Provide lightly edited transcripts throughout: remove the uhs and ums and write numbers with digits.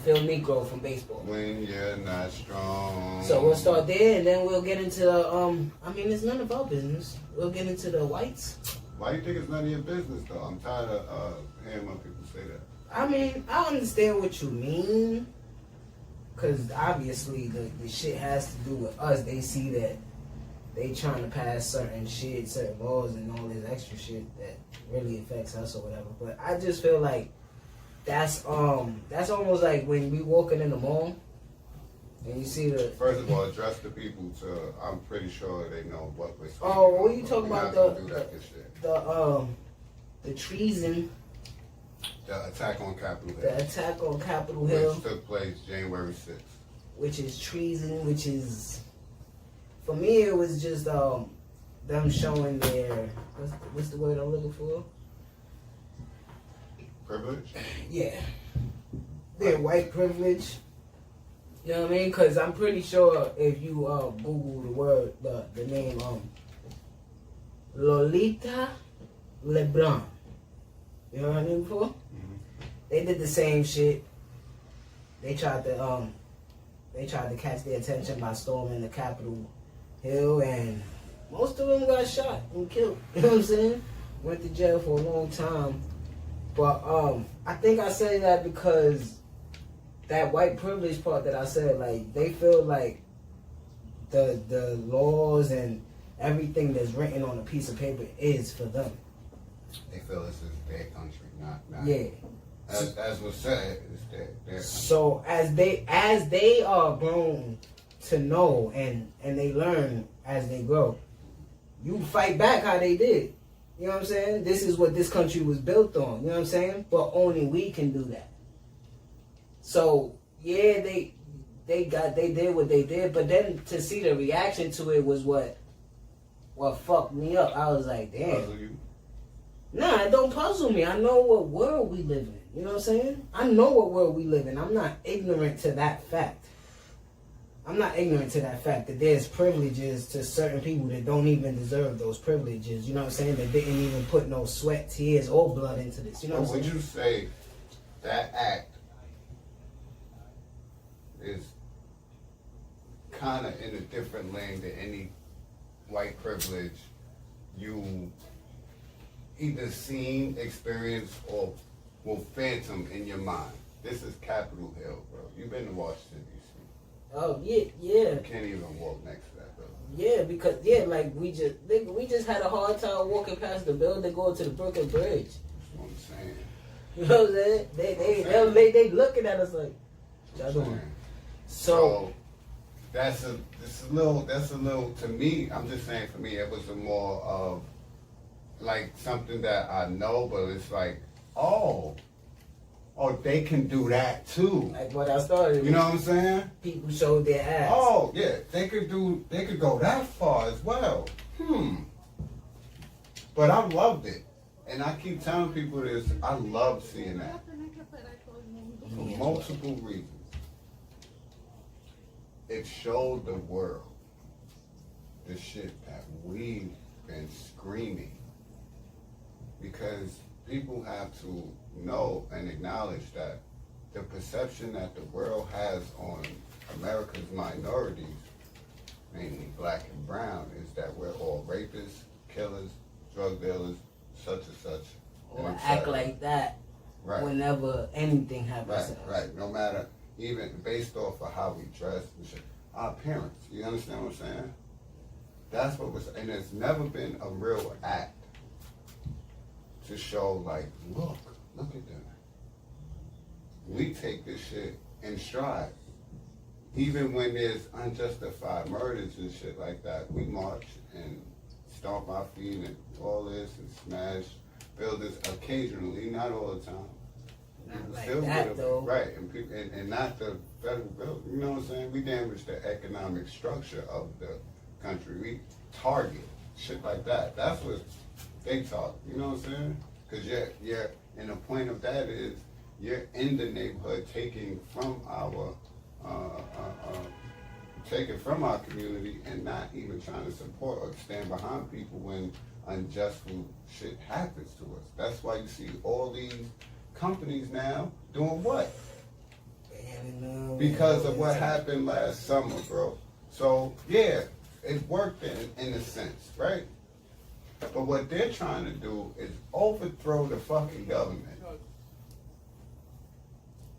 Phil Negro from baseball. When you're not strong. So we'll start there, and then we'll get into the, I mean, it's none of our business. We'll get into the whites. Why you think it's none of your business, though? I'm tired of hearing my people say that. I mean, I understand what you mean, because obviously the shit has to do with us. They see that they trying to pass certain shit, certain laws, and all this extra shit that really affects us or whatever. But I just feel like that's almost like when we walking in the mall and you see the. First of all, address the people to. I'm pretty sure they know what we're saying. Oh, what you talking about the treason? The attack on Capitol Hill. The attack on Capitol Hill, which took place January 6th. Which is treason. Which is, for me, it was just them showing their what's the word I'm looking for? Privilege? Yeah. Their white privilege. You know what I mean? Because I'm pretty sure if you Google the word, the name Lolita LeBron. You know what I mean before? Mm-hmm. They did the same shit. They tried to catch their attention by storming the Capitol Hill, and most of them got shot and killed. You know what I'm saying? Went to jail for a long time. But I think I say that because that white privilege part that I said, like, they feel like the laws and everything that's written on a piece of paper is for them. They feel this is their country, not yeah. As was said, it's their country. So as they are grown to know and they learn as they grow, you fight back how they did. You know what I'm saying? This is what this country was built on. You know what I'm saying? But only we can do that. So yeah, they did what they did, but then to see the reaction to it was what fucked me up. I was like, damn. Puzzle you? Nah, it don't puzzle me. I know what world we live in. You know what I'm saying? I know what world we live in. I'm not ignorant to that fact. I'm not ignorant to that fact that there's privileges to certain people that don't even deserve those privileges. You know what I'm saying? That didn't even put no sweat, tears, or blood into this. You know what I'm saying? Would you say that act is kind of in a different lane than any white privilege you either seen, experienced, or will phantom in your mind? This is Capitol Hill, bro. You've been to Washington, D.C. Oh, yeah. You can't even walk next to that building. Yeah, because, like, we just had a hard time walking past the building going to the Brooklyn Bridge. That's what I'm saying. You know what I'm saying? They looking at us like, y'all doing? So that's a little, to me, I'm just saying for me, it was a more of, like, something that I know, but it's like, oh, they can do that too. Like what I started. You know what I'm saying? People showed their ass. Oh yeah, they could go that far as well. But I loved it, and I keep telling people this. I love seeing that for multiple reasons. It showed the world the shit that we've been screaming, because people have to know and acknowledge that the perception that the world has on America's minorities, mainly black and brown, is that we're all rapists, killers, drug dealers, such and such. Or act like that whenever anything happens. Right. No matter, even based off of how we dress and shit. Our appearance, you understand what I'm saying? That's what was, and there's never been a real act to show, like, look at them. We take this shit in stride. Even when there's unjustified murders and shit like that, we march and stomp our feet and all this and smash buildings occasionally, not all the time. Not like that, though. Right, and not the federal building. You know what I'm saying? We damage the economic structure of the country. We target shit like that. That's what they talk. You know what I'm saying? Because you're, and the point of that is you're in the neighborhood taking from our community and not even trying to support or stand behind people when unjustful shit happens to us. That's why you see all these companies now doing what? Paying because of what happened last summer, bro. So yeah, it worked in a sense, right? But what they're trying to do is overthrow the fucking government.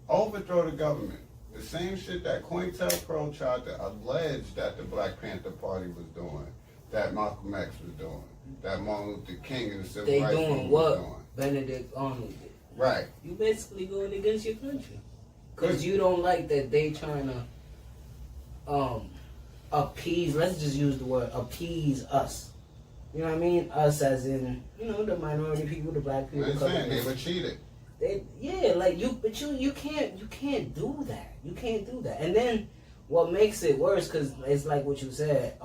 Overthrow the government. The same shit that COINTELPRO tried to allege that the Black Panther Party was doing, that Malcolm X was doing, that Martin Luther King and the Civil Rights Movement was doing. Benedict Arnold did. Right. You basically going against your country. Because you don't like that they trying to appease, let's just use the word, appease us. You know what I mean? Us as in, you know, the minority people, the black people. I'm saying they were cheated. But you can't do that. You can't do that. And then what makes it worse, because it's like what you said,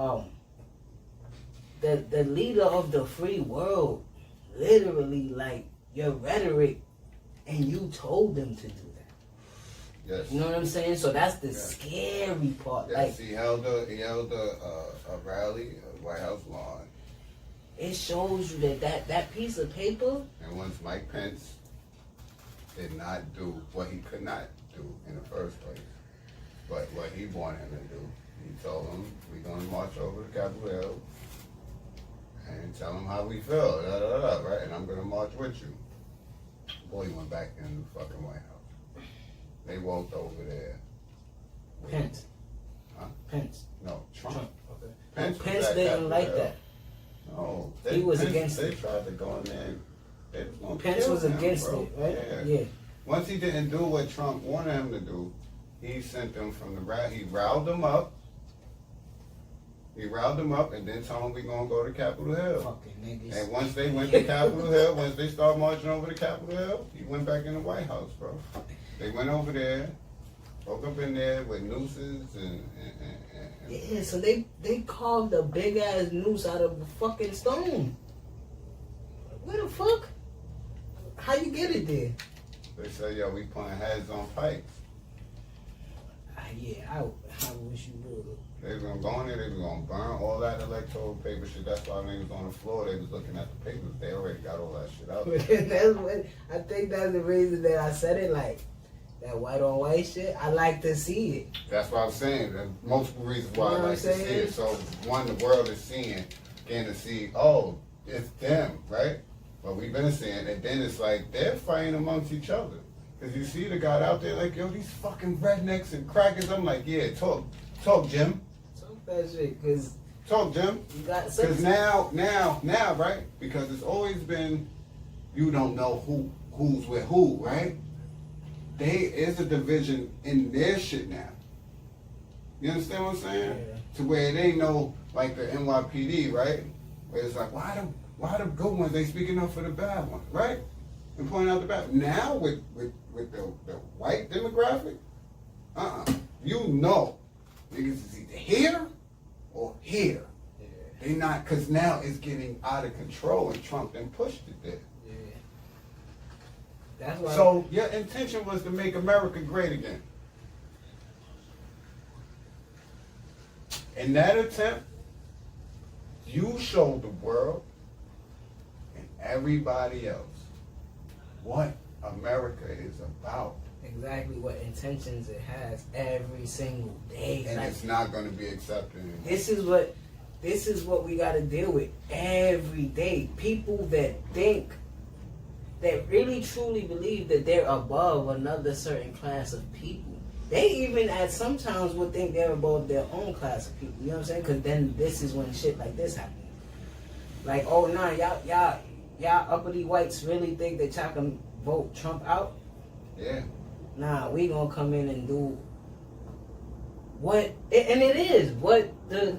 the leader of the free world literally like your rhetoric, and you told them to do that. Yes. You know what I'm saying? So that's the scary part. Yes, like he held a rally at White House lawn. It shows you that piece of paper. And once Mike Pence did not do what he could not do in the first place, but what he wanted him to do, he told him, we're going to march over to Capitol Hill and tell them how we feel, right? And I'm going to march with you. Boy, he went back in the fucking White House. They walked over there. Pence. Huh? Pence. No, Trump. Okay. Pence didn't like that. No. He was against it. it. They tried to go in there and they was gonna Pence kill was him, against bro. it, right? Yeah. Once he didn't do what Trump wanted him to do, he sent them from the rally. He riled them up. And then told them we're gonna go to Capitol Hill. Fucking niggas. And once they went to Capitol Hill, once they started marching over to Capitol Hill, he went back in the White House, bro. They went over there, woke up in there with nooses and yeah, so they carved a big ass noose out of a fucking stone. Where the fuck? How you get it there? They said, yo, we putting heads on pikes. I wish you would. They was gonna go in there, they was gonna burn all that electoral paper shit. That's why they was on the floor. They was looking at the papers. They already got all that shit out there. I think that's the reason that I said it like that white on white shit. I like to see it. That's what I'm saying. There's multiple reasons why I like to see it. So one, the world is seeing, getting to see, oh, it's them, right? But we've been seeing, and then it's like they're fighting amongst each other. Cause you see the guy out there like, yo, these fucking rednecks and crackers. I'm like, yeah, talk, Jim. Talk that shit, cause talk, Jim. You got because now, right? Because it's always been, you don't know who's with who, right? There is a division in their shit now. You understand what I'm saying? Yeah. To where they know, like the NYPD, right? Where it's like, why the good ones, they speaking up for the bad ones, right? And pointing out the bad. Now with the white demographic, you know, niggas is either here or here. Yeah. They not, cause now it's getting out of control and Trump then pushed it there. Yeah. That's why. So your intention was to make America great again. In that attempt, you showed the world and everybody else what America is about. Exactly what intentions it has every single day. And it's not going to be accepted anymore. This is what we got to deal with every day. People that think, that really truly believe that they're above another certain class of people. They even at sometimes would think they're above their own class of people. You know what I'm saying? Because then this is when shit like this happens. Like, oh nah, y'all uppity whites really think that y'all can vote Trump out? Yeah. Nah, we gonna come in and do what, and it is what the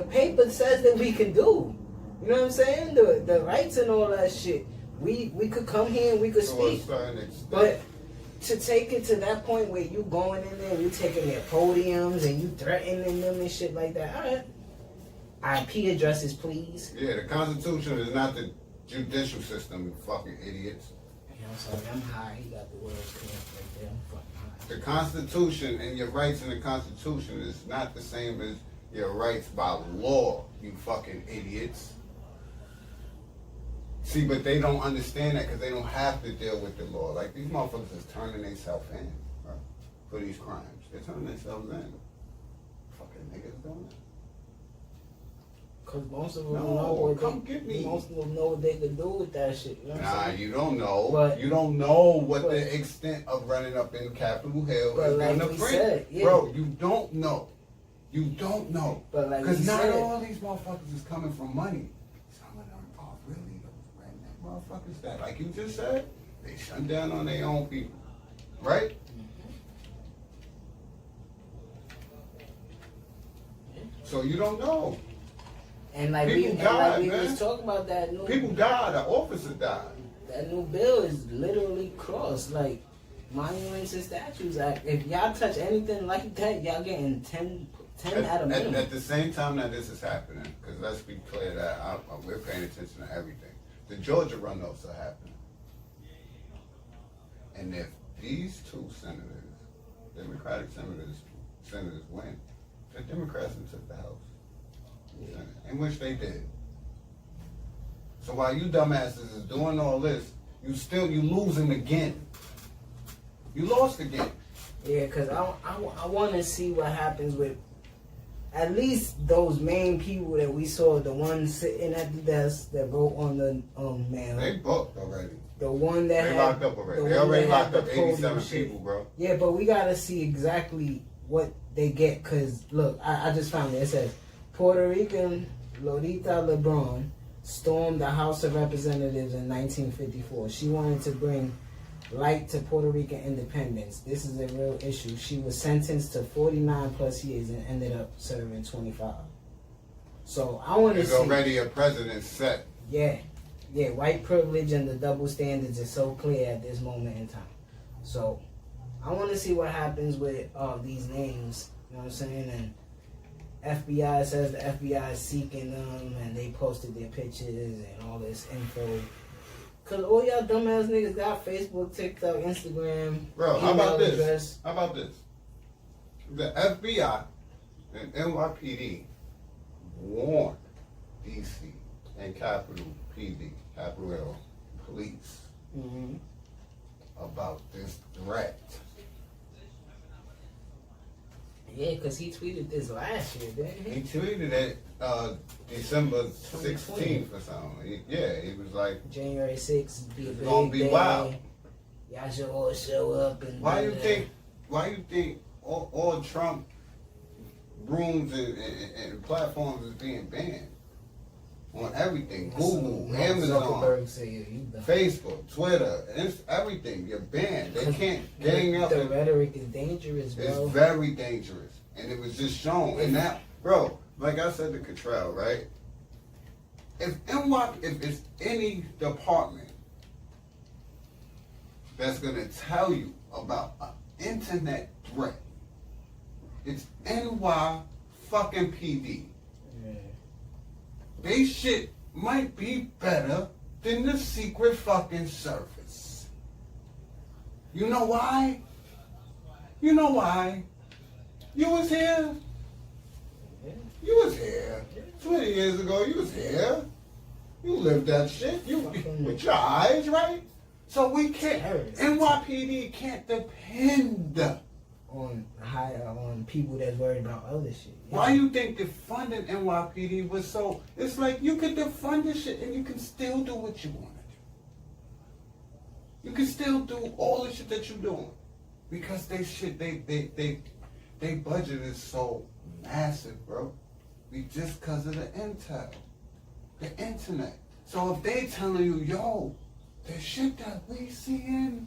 paper says that we can do. You know what I'm saying? The rights and all that shit. We could come here and we could speak. But to take it to that point where you going in there and you taking their podiums and you threatening them and shit like that. All right. IP addresses, please. Yeah, the Constitution is not the judicial system, you fucking idiots. You know, so I'm high. He got the words correct right there. I'm fucking high. The Constitution and your rights in the Constitution is not the same as your rights by law, you fucking idiots. See, but they don't understand that because they don't have to deal with the law. Like, these motherfuckers is turning themselves in, bro. for these crimes. They're turning themselves in. Fucking niggas doing it. Cause most of them No, know what come get me. Most of them know what they could do with that shit. You know what I'm saying? You don't know. But, you don't know what the extent of running up in Capitol Hill is like going to we bring. said, yeah. Bro, you don't know. You don't know. But like because not said, all these motherfuckers is coming from money. Some of them are really those redneck motherfuckers that, like you just said, they shut down on their own people. Right? So you don't know. And like people died, we man. was talking about that new People died. The officer died. That new bill is literally crossed. Like monuments and statues act. If y'all touch anything like that, y'all getting 10 out of minimum. At the same time that this is happening, because let's be clear that we're paying attention to everything. The Georgia runoffs are happening. And if these two senators, Democratic senators win, the Democrats took the House. In which they did. So while you dumbasses is doing all this, you losing again. You lost again. Yeah, because I want to see what happens with at least those main people that we saw, the ones sitting at the desk that wrote on the mail. They booked already. The one that they had, locked up already. They already locked up 87 people, bro. Yeah, but we got to see exactly what they get, because look, I just found it. It says Puerto Rican Lolita LeBron stormed the House of Representatives in 1954. She wanted to bring light to Puerto Rican independence. This is a real issue. She was sentenced to 49 plus years and ended up serving 25. So I want to see. There's already a precedent set. Yeah. White privilege and the double standards is so clear at this moment in time. So I want to see what happens with these names. You know what I'm saying? And FBI says the FBI is seeking them, and they posted their pictures and all this info. Cause all y'all dumbass niggas got Facebook, TikTok, Instagram. Bro, how about this? Address. How about this? The FBI and NYPD warned DC and Capitol PD, Capitol Hill Police, about this threat. Yeah, because he tweeted this last year, didn't he? He tweeted it December 16th or something. He was like, January 6th be a big gonna be day. wild. Y'all should all show up. And Why you think all Trump rooms and platforms is being banned? On everything. Google, Amazon, Facebook, Twitter, everything. You're banned. They can't gang up. The rhetoric is dangerous, bro. It's very dangerous. And it was just shown. And now, bro, like I said to Cottrell, right? If it's any department that's going to tell you about an internet threat, it's NY fucking PD. They shit might be better than the Secret fucking Service. You know why? You know why? You was here. You was here. 20 years ago, you was here. You lived that shit. You with your eyes, right? So we can't. NYPD can't depend on people that's worried about other shit. Why you think defunding NYPD was so? It's like you can defund this shit and you can still do what you want to do. You can still do all the shit that you're doing because they budget is so massive, bro. Just because of the intel, the internet. So if they telling you, yo, the shit that we seeing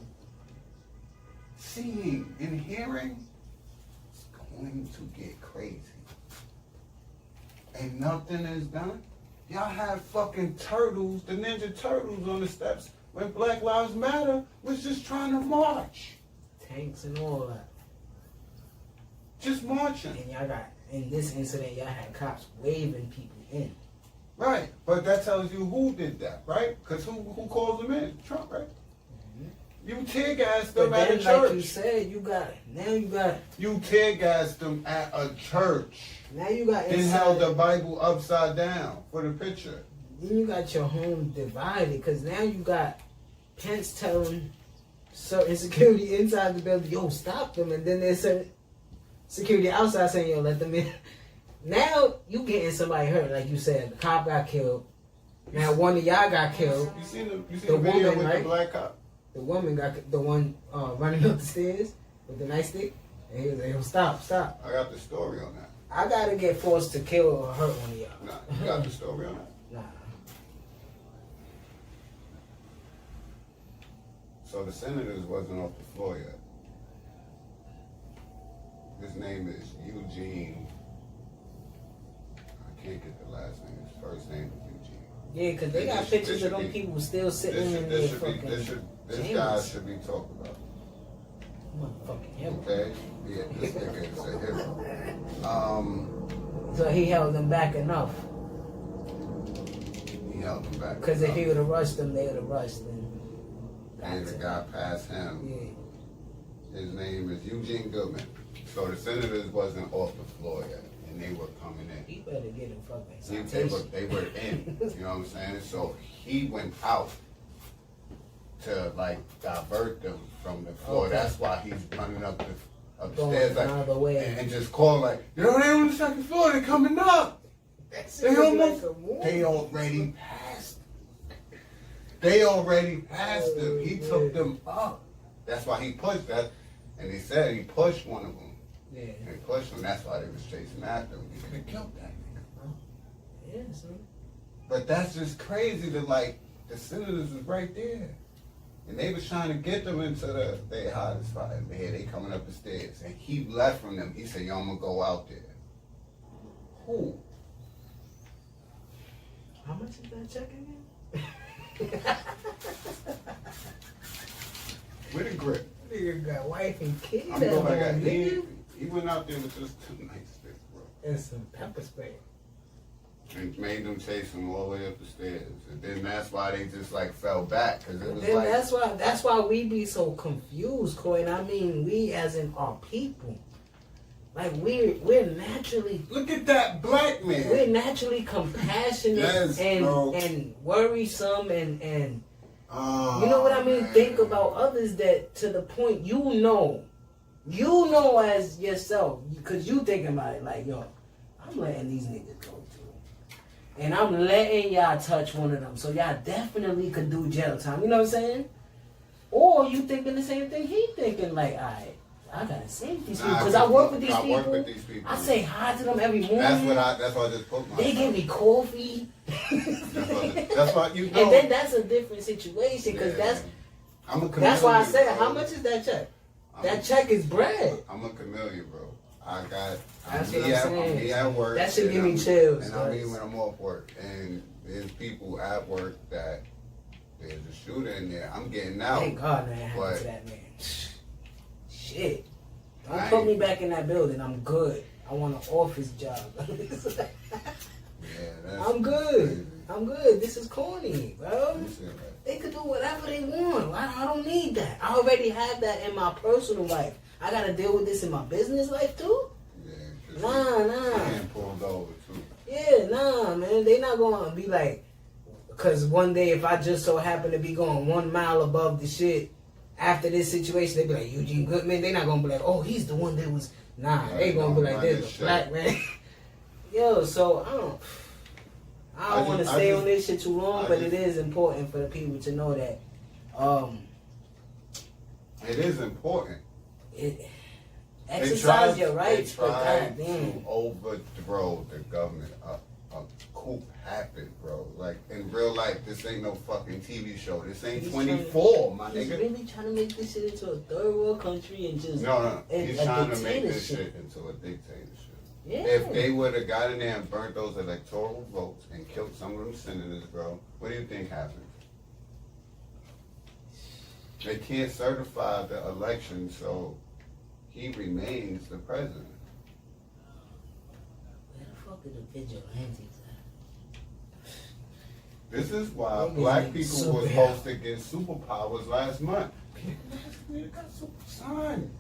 and hearing, it's going to get crazy. And nothing is done. Y'all have fucking turtles, the Ninja Turtles on the steps when Black Lives Matter was just trying to march. Tanks and all that. Just marching. And y'all got, in this incident, y'all had cops waving people in. Right, but that tells you who did that, right? Because who calls them in? Trump, right? You tear gassed them at a church. Like you said, You tear gassed them at a church. Now you got. Then held the Bible upside down for the picture. Then you got your home divided because now you got Pence telling certain security inside the building, yo, stop them, and then there's certain security outside saying, yo, let them in. Now you getting somebody hurt, like you said. The cop got killed. Now one of y'all got killed. You seen the video woman, with right? the black cop? The woman got the one running up the stairs with the nightstick. And he was like, yo, stop. I got the story on that. I gotta get forced to kill or hurt one of y'all. Nah, you got the story on that? Nah. So the senators wasn't off the floor yet. His name is Eugene. I can't get the last name. His first name is Eugene. Yeah, because they got pictures of them people still sitting in their fucking This guy should be talked about. Motherfucking hero. Okay? Yeah, this nigga is a hero. So he held them back enough. He held them back. Because if he would have rushed them, they would have rushed them. And the guy past him. Yeah. His name is Eugene Goodman. So the senators wasn't off the floor yet, and they were coming in. He better get him fucking They were in. You know what I'm saying? So he went out to like divert them from the floor. Okay. That's why he's running up the stairs like and just call like, you know, they on the second floor. They're coming up. They already passed. They already passed them. He took them up. That's why he pushed that. And he said he pushed one of them. Yeah. And he pushed him. That's why they was chasing after him. He could have killed that nigga. Yeah, son. But that's just crazy that like the senators was right there. And they was trying to get them into their hottest spot. And they coming up the stairs. And he left from them. He said, yo, I'm gonna go out there. Who? How much is that check again? With a grip. Nigga got wife and kid. I'm going back. He went out there with just 2 nightsticks, bro. And some pepper spray. And made them chase him all the way up the stairs. And then that's why they just like fell back. Cause it was then like, that's why we be so confused, Coy. And I mean we as in our people. Like we're naturally look at that black man. We're naturally compassionate yes, and worrisome and you know what I mean? Man. Think about others that to the point you know as yourself, because you thinking about it like, yo, I'm letting these niggas go too. And I'm letting y'all touch one of them. So y'all definitely could do jail time. You know what I'm saying? Or you thinking the same thing he thinking, like, all right, I gotta save these people. Because I work with these people. I say hi to them every morning. That's what I just put myself. They give me coffee. That's what you know. And then that's a different situation because that's why I said, how much is that check? That check is bread. I'm a chameleon, bro. I'm at work. That should give me chills. And I mean when I'm off work. And there's people at work that there's a shooter in there. I'm getting out. Thank God that happened to that man. Shit. Don't put me back in that building. I'm good. I want an office job. I'm good. Crazy. I'm good. This is corny, bro. They could do whatever they want. I don't need that. I already have that in my personal life. I gotta deal with this in my business life too? Yeah. Nah. Getting pulled over too. Yeah, nah, man. They not gonna be like, because one day if I just so happen to be going 1 mile above the shit, after this situation, they be like, Eugene Goodman. They not gonna be like, oh, he's the one that was. Nah, they gonna be like, there's a black man. Yo, so I don't want to stay on this shit too long, but it is important for the people to know that. It is important. Exercise your rights, but goddamn. To overthrow the government. A coup happened, bro. Like in real life, this ain't no fucking TV show. This ain't 24, my nigga. He's really trying to make this shit into a third world country and just no. He's trying to make this shit into a dictatorship. Yeah. If they would have got in there and burnt those electoral votes and killed some of them senators, bro, what do you think happened? They can't certify the election, so he remains the president. Where the fuck are the vigilantes at? This is why black people were supposed to get superpowers last month. They got son.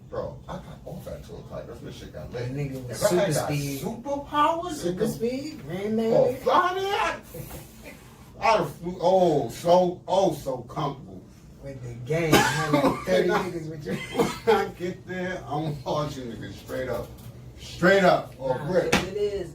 Bro, I got off at 2 o'clock. That's when shit got lit. Nigga with if super I had speed. Superpowers? Super speed? Oh, fly that! I'd have flew. So comfortable. with the gang. I had like 30 niggas with you. When I get there, I'm watching niggas straight up. Straight up. Or Nah, grip. it is.